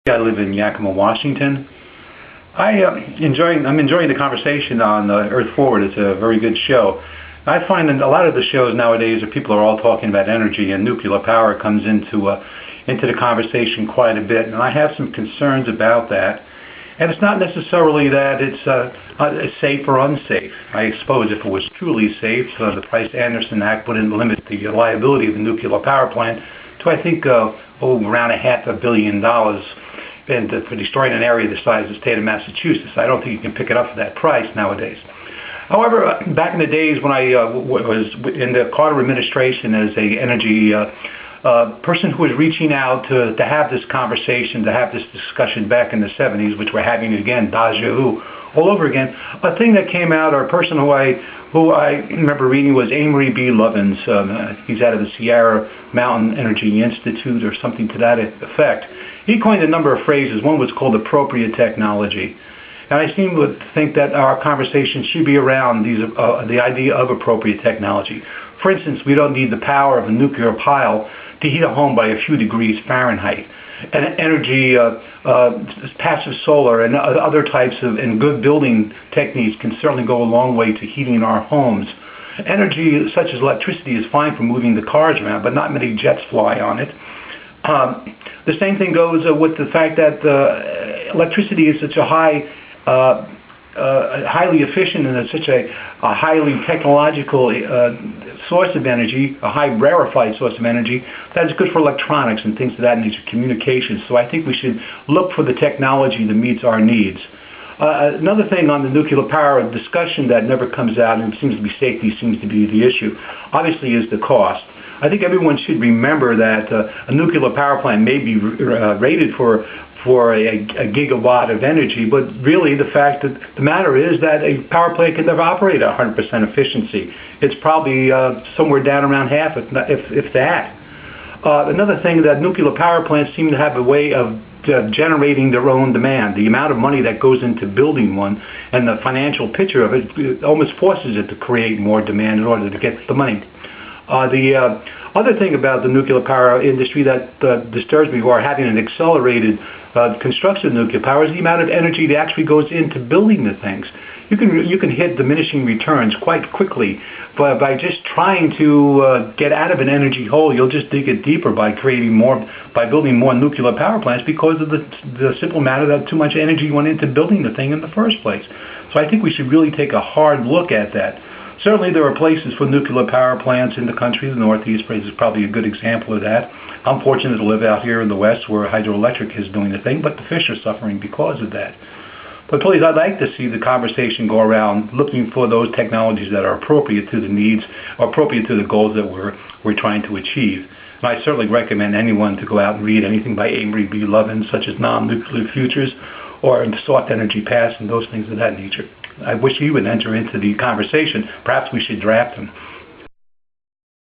I live in Yakima, Washington. I'm enjoying the conversation on Earth Forward. It's a very good show. I find that a lot of the shows nowadays, people are all talking about energy, and nuclear power comes into the conversation quite a bit. And I have some concerns about that. And it's not necessarily that it's safe or unsafe. I suppose if it was truly safe, the Price-Anderson Act wouldn't limit the liability of the nuclear power plant to, I think, around $500 million. And for destroying an area the size of the state of Massachusetts, I don't think you can pick it up for that price nowadays. However, back in the days when I was in the Carter administration as an energy person who was reaching out to have this conversation, to have this discussion back in the 70s, which we're having again, deja vu, all over again, a thing that came out, or a person who I remember reading was Amory B. Lovins. He's out of the Sierra Mountain Energy Institute or something to that effect. He coined a number of phrases. One was called appropriate technology. And I seem to think that our conversation should be around the idea of appropriate technology. For instance, we don't need the power of a nuclear pile to heat a home by a few degrees Fahrenheit. And energy, passive solar and other types of and good building techniques can certainly go a long way to heating our homes. Energy such as electricity is fine for moving the cars around, but not many jets fly on it. The same thing goes with the fact that electricity is such a highly efficient and it's such a highly technological source of energy, a high rarefied source of energy, that is good for electronics and things of that nature, communications. So I think we should look for the technology that meets our needs. Another thing on the nuclear power discussion that never comes out, and it seems to be safety seems to be the issue, obviously is the cost. I think everyone should remember that a nuclear power plant may be rated for a gigawatt of energy, but really the fact that the matter is that a power plant can never operate at 100% efficiency. It's probably somewhere down around half, if that. Another thing, that nuclear power plants seem to have a way of generating their own demand. The amount of money that goes into building one and the financial picture of it almost forces it to create more demand in order to get the money. The other thing about the nuclear power industry that disturbs me, or having an accelerated construction of nuclear power, is the amount of energy that actually goes into building the things. You can hit diminishing returns quite quickly, but by just trying to get out of an energy hole, you'll just dig it deeper by building more nuclear power plants, because of the simple matter that too much energy went into building the thing in the first place. So I think we should really take a hard look at that. Certainly there are places for nuclear power plants in the country. The Northeast is probably a good example of that. I'm fortunate to live out here in the West where hydroelectric is doing the thing, but the fish are suffering because of that. But please, I'd like to see the conversation go around looking for those technologies that are appropriate to the needs, or appropriate to the goals that we're trying to achieve. And I certainly recommend anyone to go out and read anything by Amory B. Lovins, such as Non-Nuclear Futures or Soft Energy Past and those things of that nature. I wish he would enter into the conversation. Perhaps we should draft him.